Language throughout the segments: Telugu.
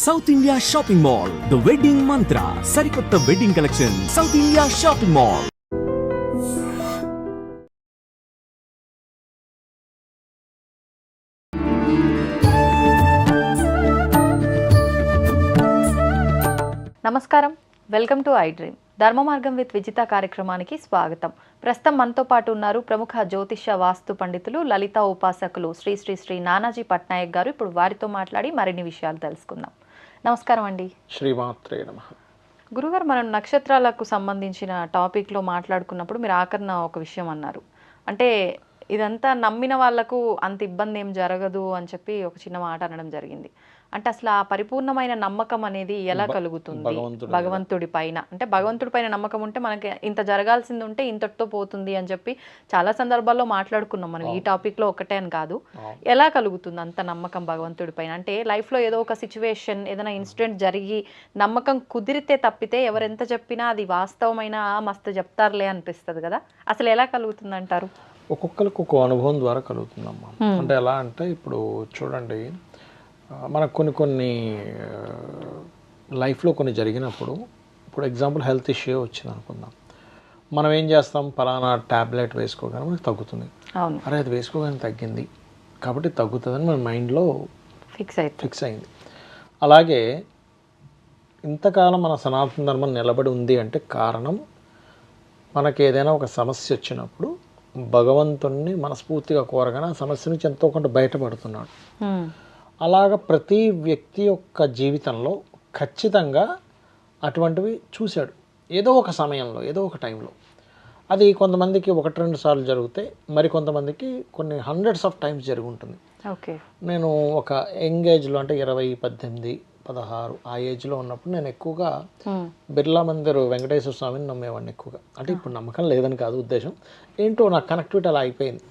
South India shopping mall, the wedding మంత్ర, సరికొత్త wedding collection, south India shopping mall. నమస్కారం, వెల్కమ్ టు ఐ డ్రీమ్. ధర్మ మార్గం విత్ విజిత కార్యక్రమానికి స్వాగతం. ప్రస్తుతం మనతో పాటు ఉన్నారు ప్రముఖ జ్యోతిష వాస్తు పండితులు, లలిత ఉపాసకులు శ్రీ శ్రీ శ్రీ నానాజీ పట్నాయక్ గారు. ఇప్పుడు వారితో మాట్లాడి మరిన్ని విషయాలు తెలుసుకుందాం. నమస్కారం అండి. శ్రీమాత్రే నమః. గురుగారు, మనం నక్షత్రాలకు సంబంధించిన టాపిక్లో మాట్లాడుకున్నప్పుడు మీరు ఆఖరణ ఒక విషయం అన్నారు. అంటే ఇదంతా నమ్మిన వాళ్లకు అంత ఇబ్బంది ఏం జరగదు అని చెప్పి ఒక చిన్న మాట అనడం జరిగింది. అంటే అసలు ఆ పరిపూర్ణమైన నమ్మకం అనేది ఎలా కలుగుతుంది భగవంతుడి పైన? అంటే భగవంతుడి పైన నమ్మకం ఉంటే మనకి ఇంత జరగాల్సింది ఉంటే ఇంతటితో పోతుంది అని చెప్పి చాలా సందర్భాల్లో మాట్లాడుకున్నాం మనం. ఈ టాపిక్లో ఒకటే అని కాదు. ఎలా కలుగుతుంది అంత నమ్మకం భగవంతుడి పైన? అంటే లైఫ్లో ఏదో ఒక సిచ్యువేషన్, ఏదైనా ఇన్సిడెంట్ జరిగి నమ్మకం కుదిరితే తప్పితే ఎవరెంత చెప్పినా అది వాస్తవమైన మస్తు చెప్తారులే అనిపిస్తుంది కదా. అసలు ఎలా కలుగుతుంది అంటారు? ఒక్కొక్కరికి ఒక్కో అనుభవం ద్వారా కలుగుతుందమ్మా. అంటే ఎలా అంటే ఇప్పుడు చూడండి, మనకు కొన్ని లైఫ్లో కొన్ని జరిగినప్పుడు, ఇప్పుడు ఎగ్జాంపుల్ హెల్త్ ఇష్యూ వచ్చింది అనుకుందాం, మనం ఏం చేస్తాం, పలానా ట్యాబ్లెట్ వేసుకోగానే మనకు తగ్గుతుంది. అరే అది వేసుకోగానే తగ్గింది కాబట్టి తగ్గుతుందని మన మైండ్లో ఫిక్స్ అయింది. అలాగే ఇంతకాలం మన సనాతన ధర్మం నిలబడి ఉంది అంటే కారణం, మనకి ఏదైనా ఒక సమస్య వచ్చినప్పుడు భగవంతుణ్ణి మనస్ఫూర్తిగా కోరగానే ఆ సమస్య నుంచి ఎంతో కొంత బయటపడుతున్నాడు. అలాగ ప్రతి వ్యక్తి యొక్క జీవితంలో ఖచ్చితంగా అటువంటివి చూశాడు ఏదో ఒక సమయంలో, ఏదో ఒక టైంలో. అది కొంతమందికి 1-2 సార్లు జరిగితే, మరి కొంతమందికి కొన్ని హండ్రెడ్స్ ఆఫ్ టైమ్స్ జరిగి ఉంటుంది. నేను ఒక యంగ్ ఏజ్లో, అంటే 20, 18, 16 ఆ ఏజ్లో ఉన్నప్పుడు నేను ఎక్కువగా బిర్లా మందిర్ వెంకటేశ్వర స్వామిని నమ్మేవాడిని ఎక్కువగా. అంటే ఇప్పుడు నమ్మకం లేదని కాదు ఉద్దేశం, ఏంటో నాకు కనెక్టివిటీ అలా అయిపోయింది.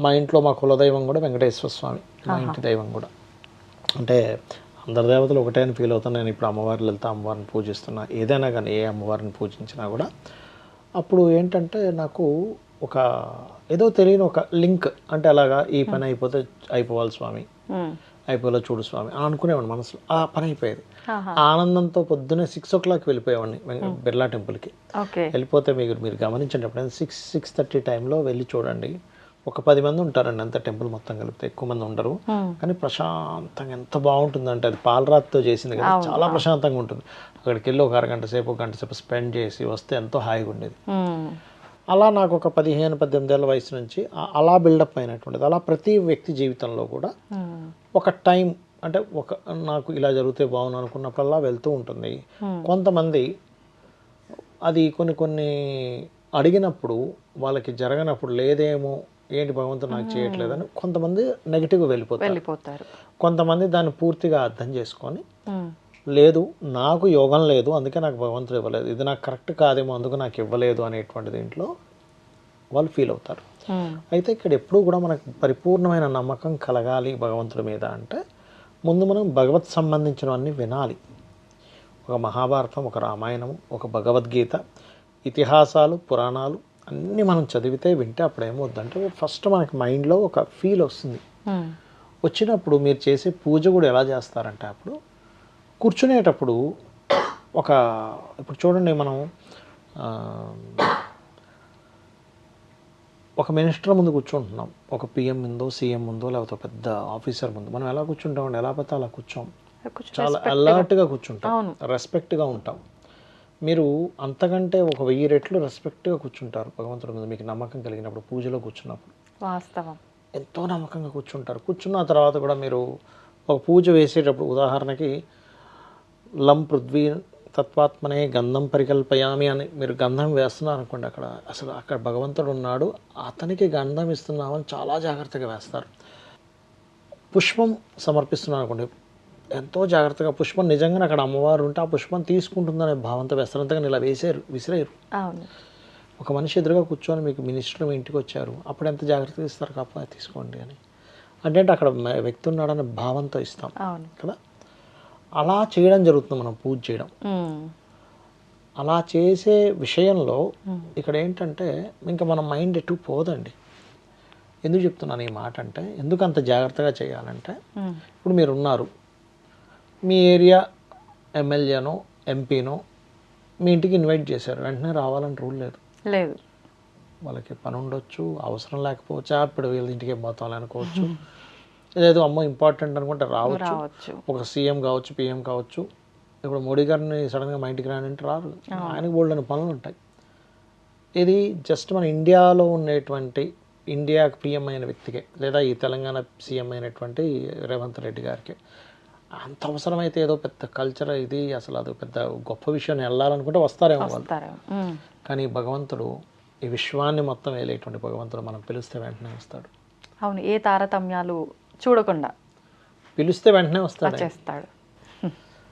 మా ఇంట్లో మా కులదైవం కూడా వెంకటేశ్వర స్వామి, మా ఇంటి దైవం కూడా. అంటే అందరి దేవతలు ఒకటే అని ఫీల్ అవుతాను నేను. ఇప్పుడు అమ్మవారి లలిత అమ్మవారిని పూజిస్తున్నా, ఏదైనా కానీ ఏ అమ్మవారిని పూజించినా కూడా అప్పుడు ఏంటంటే నాకు ఒక ఏదో తెలియని ఒక లింక్. అంటే అలాగా ఈ పని అయిపోతే అయిపోవాలి స్వామి, అయిపోయేలా చూడు స్వామి అని అనుకునేవాడిని మనసులో. ఆ పని అయిపోయేది. ఆనందంతో పొద్దున్నే 6 o'clock వెళ్ళిపోయేవాడిని బిర్లా టెంపుల్కి. వెళ్ళిపోతే మీరు గమనించండి, ఎప్పుడైనా 6-6:30 టైంలో వెళ్ళి చూడండి, ఒక 10 మంది ఉంటారండి అంత టెంపుల్ మొత్తం కలిపితే, ఎక్కువ మంది ఉండరు. కానీ ప్రశాంతంగా ఎంత బాగుంటుందంటే, అది పాలరాతితో చేసింది కదా, చాలా ప్రశాంతంగా ఉంటుంది. అక్కడికి వెళ్ళి ఒక అరగంట సేపు, గంట సేపు స్పెండ్ చేసి వస్తే ఎంతో హాయిగా ఉండేది. అలా నాకు ఒక 15-18 ఏళ్ళ వయసు నుంచి అలా బిల్డప్ అయినటువంటిది. అలా ప్రతి వ్యక్తి జీవితంలో కూడా ఒక టైం, అంటే నాకు ఇలా జరిగితే బాగుంది అనుకున్నప్పుడల్లా వెళ్తూ ఉంటుంది. కొంతమంది అది కొన్ని అడిగినప్పుడు వాళ్ళకి జరగనప్పుడు, లేదేమో ఏంటి భగవంతుడు నాకు చేయట్లేదని కొంతమంది నెగిటివ్గా వెళ్ళిపోతారు. కొంతమంది దాన్ని పూర్తిగా అర్థం చేసుకొని, లేదు నాకు యోగం లేదు అందుకే నాకు భగవంతుడు ఇవ్వలేదు, ఇది నాకు కరెక్ట్ కాదేమో అందుకు నాకు ఇవ్వలేదు అనేటువంటి దీంట్లో వాళ్ళు ఫీల్ అవుతారు. అయితే ఇక్కడ ఎప్పుడూ కూడా మనకు పరిపూర్ణమైన నమ్మకం కలగాలి భగవంతుడి మీద అంటే, ముందు మనం భగవత్ సంబంధించినవన్నీ వినాలి. ఒక మహాభారతం, ఒక రామాయణం, ఒక భగవద్గీత, ఇతిహాసాలు, పురాణాలు అన్నీ మనం చదివితే వింటే అప్పుడు ఏమవుద్దంటే, ఫస్ట్ మనకి మైండ్లో ఒక ఫీల్ వస్తుంది. వచ్చినప్పుడు మీరు చేసే పూజ కూడా ఎలా చేస్తారంటే, అప్పుడు కూర్చునేటప్పుడు ఇప్పుడు చూడండి, మనం ఒక మినిస్టర్ ముందు కూర్చుంటున్నాం, ఒక పిఎం ముందో, సీఎం ముందో, లేకపోతే పెద్ద ఆఫీసర్ ముందు మనం ఎలా కూర్చుంటామండి? ఎలా పడితే అలా కూర్చోం, చాలా అలర్ట్గా కూర్చుంటాం, రెస్పెక్ట్గా ఉంటాం. మీరు అంతకంటే 1000 రెట్లు రెస్పెక్ట్గా కూర్చుంటారు భగవంతుడి మీద, మీకు నమ్మకం కలిగినప్పుడు. పూజలో కూర్చున్నప్పుడు వాస్తవం ఎంతో నమ్మకంగా కూర్చుంటారు. కూర్చున్న తర్వాత కూడా మీరు ఒక పూజ వేసేటప్పుడు, ఉదాహరణకి లం పృథ్వీ తత్వాత్మనే గంధం పరికల్పయామి అని మీరు గంధం వేస్తున్నారు అనుకోండి, అక్కడ భగవంతుడు ఉన్నాడు, అతనికి గంధం ఇస్తున్నామని చాలా జాగ్రత్తగా వేస్తారు. పుష్పం సమర్పిస్తున్నాను అనుకోండి, ఎంతో జాగ్రత్తగా, పుష్పం నిజంగానే అక్కడ అమ్మవారు ఉంటే ఆ పుష్పం తీసుకుంటుందనే భావంతో వేస్తారు, అంతగా ఇలా విసిరేరు. ఒక మనిషి ఎదురుగా కూర్చొని మీకు మినిస్టర్ మీ ఇంటికి వచ్చారు, అప్పుడు ఎంత జాగ్రత్తగా ఇస్తారు, కాకపోతే తీసుకోండి అని. అంటే అక్కడ వ్యక్తి ఉన్నాడనే భావంతో ఇస్తాం కదా. అలా చేయడం జరుగుతుంది మనం పూజ చేయడం. అలా చేసే విషయంలో ఇక్కడ ఏంటంటే, ఇంకా మన మైండ్ ఎటు పోదండి. ఎందుకు చెప్తున్నాను ఈ మాట అంటే, ఎందుకు అంత జాగ్రత్తగా చేయాలంటే, ఇప్పుడు మీరు ఉన్నారు, మీ ఏరియా ఎమ్మెల్యేనో ఎంపీనో మీ ఇంటికి ఇన్వైట్ చేశారు, వెంటనే రావాలని రూల్ లేదు. లేదు. వాళ్ళకి పని ఉండొచ్చు, అవసరం లేకపోవచ్చు, ఇప్పుడు వీళ్ళ ఇంటికి ఏం పోతాం అనుకోవచ్చు, ఏదో అమ్మో ఇంపార్టెంట్ అనుకుంటే రావచ్చు. ఒక సీఎం కావచ్చు, పిఎం కావచ్చు. ఇప్పుడు మోడీ గారిని సడన్గా మా ఇంటికి రానంటే రారు, ఆయనకు బోల్డని పనులు ఉంటాయి. ఇది జస్ట్ మన ఇండియాలో ఉండేటువంటి ఇండియాకి పిఎం అయిన వ్యక్తికే, లేదా ఈ తెలంగాణ సీఎం అయినటువంటి రేవంత్ రెడ్డి గారికి అంత అవసరమైతే ఏదో పెద్ద కల్చర్ ఇది అసలు అది పెద్ద గొప్ప విషయం వెళ్ళాలనుకుంటే వస్తారేమో వాళ్ళు. కానీ భగవంతుడు ఈ విశ్వాన్ని మొత్తం వేలేటువంటి భగవంతుడు మనం పిలిస్తే వెంటనే వస్తాడు. అవును, ఏ తారతమ్యాలు చూడకుండా పిలిస్తే వెంటనే వస్తాడు. చేస్తాడు.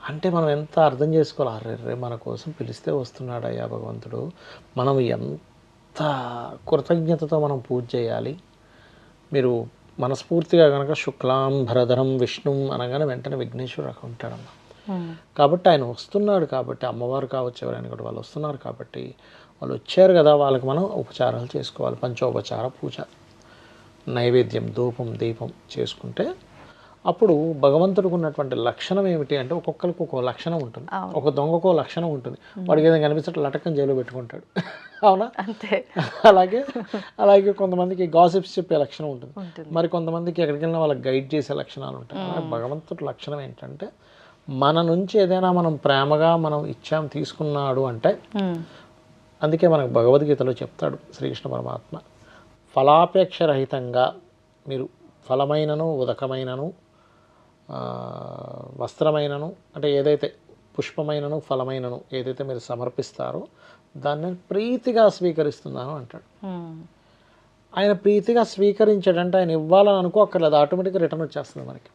అంటే మనం ఎంత అర్థం చేసుకోవాలి, అర్రే మన కోసం పిలిస్తే వస్తున్నాడు అయ్యా భగవంతుడు. మనం ఎంత కృతజ్ఞతతో మనం పూజ చేయాలి. మీరు మనస్ఫూర్తిగా కనుక శుక్లాం భరధరం విష్ణు అనగానే వెంటనే విఘ్నేశ్వరుడు అక్కడ ఉంటాడమ్మ. కాబట్టి ఆయన వస్తున్నాడు కాబట్టి, అమ్మవారు కావచ్చు ఎవరైనా కూడా వాళ్ళు వస్తున్నారు కాబట్టి, వాళ్ళు వచ్చారు కదా, వాళ్ళకి మనం ఉపచారాలు చేసుకోవాలి. పంచోపచార పూజ, నైవేద్యం, ధూపం, దీపం చేసుకుంటే అప్పుడు భగవంతుడికి ఉన్నటువంటి లక్షణం ఏమిటి అంటే, ఒక్కొక్కరికి ఒక్కో లక్షణం ఉంటుంది. ఒక దొంగకో లక్షణం ఉంటుంది, వాడికి ఏదైనా కనిపించట్టు లటకం జైలు పెట్టుకుంటాడు, అవునా? అంతే. అలాగే కొంతమందికి గాసిప్స్ చెప్పే లక్షణం ఉంటుంది, మరి కొంతమందికి ఎక్కడికి వెళ్ళినా వాళ్ళకి గైడ్ చేసే లక్షణాలు ఉంటాయి. భగవంతుడి లక్షణం ఏంటంటే, మన నుంచి ఏదైనా మనం ప్రేమగా మనం ఇచ్చాం తీసుకున్నాడు అంటే, అందుకే మనకు భగవద్గీతలో చెప్తాడు శ్రీకృష్ణ పరమాత్మ, ఫలాపేక్ష రహితంగా మీరు ఫలమైనను ఉదకమైనను వస్త్రమైనను అంటే ఏదైతే పుష్పమైనను ఫలమైనను ఏదైతే మీరు సమర్పిస్తారో దాన్ని ప్రీతిగా స్వీకరిస్తున్నాను అంటాడు. ఆయన ప్రీతిగా స్వీకరించాడంటే ఆయన ఇవ్వాలని అనుకోక్కర్లేదు, ఆటోమేటిక్గా రిటర్న్ వచ్చేస్తుంది మనకి.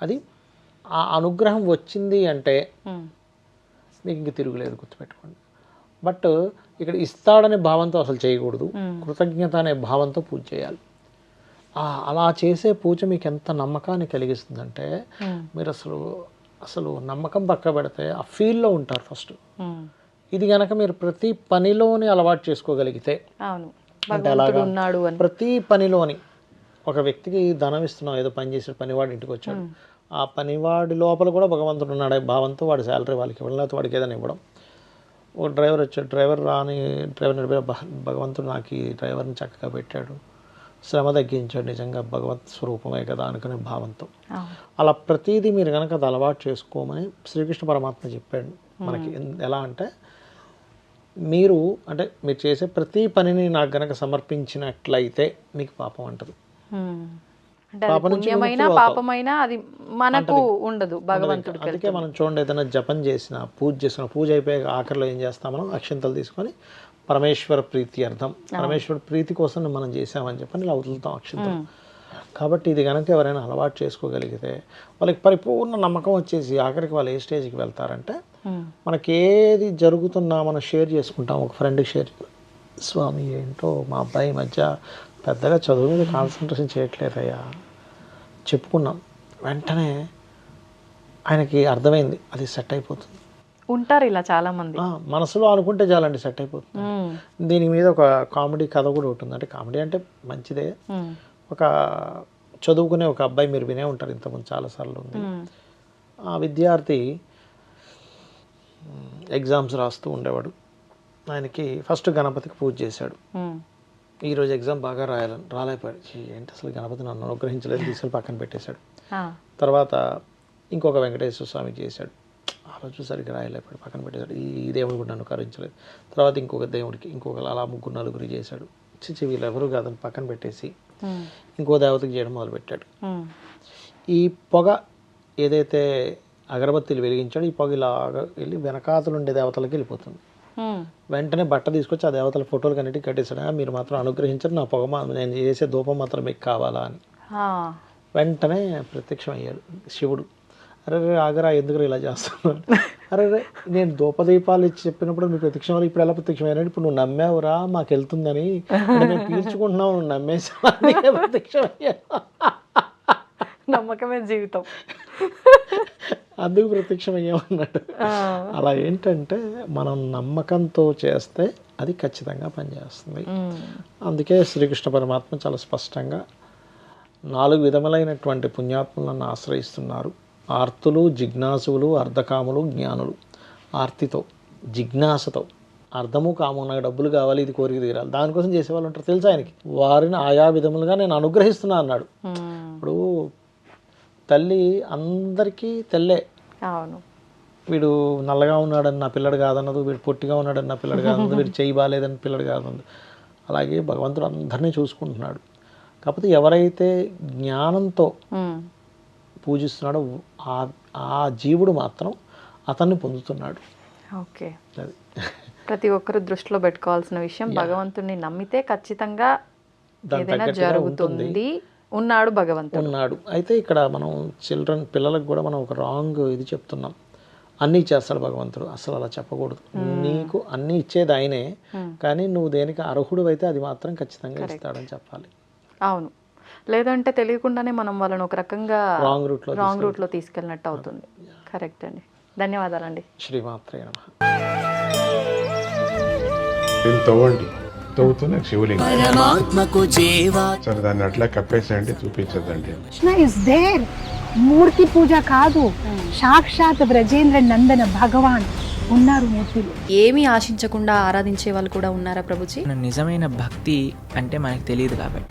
అది ఆ అనుగ్రహం వచ్చింది అంటే మీకు ఇంక తిరుగులేదు, గుర్తుపెట్టుకోండి. బట్ ఇక్కడ ఇస్తాడనే భావంతో అసలు చేయకూడదు, కృతజ్ఞత అనే భావంతో పూజ చేయాలి. అలా చేసే పూజ మీకు ఎంత నమ్మకాన్ని కలిగిస్తుందంటే, మీరు అసలు నమ్మకం పక్క పెడితే ఆ ఫీల్లో ఉంటారు ఫస్ట్. ఇది కనుక మీరు ప్రతి పనిలోని అలవాటు చేసుకోగలిగితే, అంటే అలాగా ప్రతి పనిలోని ఒక వ్యక్తికి ధనం ఇస్తున్నాం, ఏదో పని చేసే పనివాడు ఇంటికి వచ్చాడు, ఆ పనివాడి లోపల కూడా భగవంతుడు ఉన్నాడు భావంతో వాడి శాలరీ వాళ్ళకి ఇవ్వడం, లేకపోతే వాడికి ఏదైనా ఇవ్వడం. ఒక డ్రైవర్ వచ్చాడు, డ్రైవర్ నడిపే భగవంతుడు నాకు ఈ డ్రైవర్ని చక్కగా పెట్టాడు, శ్రమ తగ్గించాడు, నిజంగా భగవత్ స్వరూపమే కదా అనుకునే భావంతో. అలా ప్రతిదీ మీరు కనుక అది అలవాటు చేసుకోమని శ్రీకృష్ణ పరమాత్మ చెప్పాడు మనకి. ఎలా అంటే, మీరు చేసే ప్రతి పనిని నాకు గనక సమర్పించినట్లయితే మీకు పాపం అంటదు. పాపమైనా అది మనకు ఉండదు, భగవంతుడు. అందుకే మనం చూడండి, ఏదైనా జపం చేసిన పూజ అయిపోయాక ఆఖరిలో ఏం చేస్తాం, మనం అక్షంతలు తీసుకొని పరమేశ్వర ప్రీతి అర్థం, పరమేశ్వర ప్రీతి కోసం మనం చేసామని చెప్పని ఇలా వదులుతాం అక్షంతలు. కాబట్టి ఇది కనుక ఎవరైనా అలవాటు చేసుకోగలిగితే వాళ్ళకి పరిపూర్ణ నమ్మకం వచ్చేసి ఆఖరికి వాళ్ళు ఏ స్టేజ్కి వెళ్తారంటే, మనకి ఏది జరుగుతున్నా మనం షేర్ చేసుకుంటాం. ఒక ఫ్రెండ్కి షేర్, స్వామి ఏంటో మా అబ్బాయి మధ్య పెద్దగా చదువు మీద కాన్సన్ట్రేషన్ చేయట్లేదయ్యా చెప్పుకున్నాం, వెంటనే ఆయనకి అర్థమైంది, అది సెట్ అయిపోతుంది. ఉంటారు ఇలా చాలా మంది, మనసులో అనుకుంటే చాలండి సెట్ అయిపోతుంది. దీని మీద ఒక కామెడీ కథ కూడా ఉంటుంది. అంటే కామెడీ అంటే మంచిదే. ఒక చదువుకునే ఒక అబ్బాయి, మీరు వినే ఉంటారు ఇంతకుముందు చాలాసార్లు ఉంది. ఆ విద్యార్థి ఎగ్జామ్స్ రాస్తూ ఉండేవాడు. ఆయనకి ఫస్ట్ గణపతికి పూజ చేశాడు. ఈరోజు ఎగ్జామ్ బాగా రాలేకపోయాడు. ఏంటి అసలు గణపతి నన్ను అనుగ్రహించలేదు, తీసుకెళ్ళి పక్కన పెట్టేశాడు. తర్వాత ఇంకొక వెంకటేశ్వర స్వామికి చేశాడు, ఆ రోజు సరిగ్గా రాయలేకపోయాడు, పక్కన పెట్టేశాడు. ఈ దేవుడు కూడా నన్ను కరించలేదు. తర్వాత ఇంకొక దేవుడికి, అలా 3-4 చేశాడు. వీళ్ళెవరు కాదని పక్కన పెట్టేసి ఇంకో దేవతకి చేయడం మొదలుపెట్టాడు. ఈ పొగ ఏదైతే అగరబత్తీలు వెలిగించాడో, ఈ పొగ ఇలాగా వెళ్ళి వెనకాతలు ఉండే దేవతలకి వెళ్ళిపోతుంది. వెంటనే బట్ట తీసుకొచ్చి ఆ దేవతల ఫోటోలు కన్నిటికి కట్టేశాడు. మీరు మాత్రం అనుగ్రహించారు, నా పొగ నేను చేసే ధూపం మాత్రం మీకు కావాలా అని. వెంటనే ప్రత్యక్షం అయ్యాడు శివుడు. అరే ఆగరా, ఎందుకు ఇలా చేస్తున్నాను? అరే నేను ధూపదీపాలు ఇచ్చి చెప్పినప్పుడు నువ్వు ప్రత్యక్షం వల్ల ఇప్పుడు ఎలా ప్రత్యక్షం అయ్యాడు? ఇప్పుడు నువ్వు నమ్మావురా మాకు వెళ్తుందని, మేము పీల్చుకుంటున్నావు, నువ్వు నమ్మేసా, ప్రత్యక్షం అయ్యా. నమ్మకమే జీవితం, అందుకు ప్రత్యక్షం అయ్యామన్నాడు. అలా ఏంటంటే మనం నమ్మకంతో చేస్తే అది ఖచ్చితంగా పనిచేస్తుంది. అందుకే శ్రీకృష్ణ పరమాత్మ చాలా స్పష్టంగా 4 విధములైనటువంటి పుణ్యాత్ములను ఆశ్రయిస్తున్నారు. ఆర్తులు, జిజ్ఞాసులు, అర్ధకాములు, జ్ఞానులు. ఆర్తితో, జిజ్ఞాసతో, అర్థము కాము, నాకు డబ్బులు కావాలి, ఇది కోరిక తీరాలి, దానికోసం చేసేవాళ్ళు ఉంటారు తెలుసు ఆయనకి. వారిని ఆయా విధములుగా నేను అనుగ్రహిస్తున్నా అన్నాడు. ఇప్పుడు తల్లి అందరికీ తెల్లే. అవును. వీడు నల్లగా ఉన్నాడని నా పిల్లడు కాదన్నదు, వీడు పొట్టిగా ఉన్నాడని నా పిల్లడు కాదన్నదు, వీడు చేయి బాగాలేదని పిల్లడు కాదన్నదు. అలాగే భగవంతుడు అందరినీ చూసుకుంటున్నాడు. కాకపోతే ఎవరైతే జ్ఞానంతో పూజిస్తున్నాడో ఆ జీవుడు మాత్రం అతన్ని పొందుతున్నాడు. ఓకే. అది ప్రతి ఒక్కరు దృష్టిలో పెట్టుకోవాల్సిన విషయం, భగవంతుడిని నమ్మితే ఖచ్చితంగా దాని ఏదైనా తగ్గట్టుగా జరుగుతుంది. ఉన్నాడు భగవంతుడు. ఉన్నాడు. అయితే ఇక్కడ మనం పిల్లలకు కూడా మనం ఒక రాంగ్ ఇది చెప్తున్నాం. అన్నీ ఇచ్చేస్తాడు భగవంతుడు. అసలు అలా చెప్పకూడదు. నీకు అన్నీ ఇచ్చేది ఆయనే, కానీ నువ్వు దేనికి అర్హుడు అయితే అది మాత్రం ఖచ్చితంగా ఇస్తాడని చెప్పాలి. అవును. లేదంటే తెలియకుండానే మనం వాళ్ళని ఒక రకంగా రాంగ్ రూట్లో తీసుకెళ్ళినట్టు అవుతుంది. కరెక్ట్ అండి. ధన్యవాదాలండి. శ్రీమాత్రే నమః. దీన్ని తవ్వండి, తవ్వుతూనే శివలింగం. సరే దాన్ని అట్లా కప్పేసేయండి, చూపించదండి. Krishna is there. మూర్తి పూజ కాదు, సాక్షాత్ బ్రజేంద్ర నందన భగవాన్ ఉన్నారు మూర్తిలో. ఏమీ ఆశించకుండా ఆరాధించే వాళ్ళు కూడా ఉన్నారా ప్రభుజీ? నిజమైన భక్తి అంటే మనకు తెలియదు కాబట్టి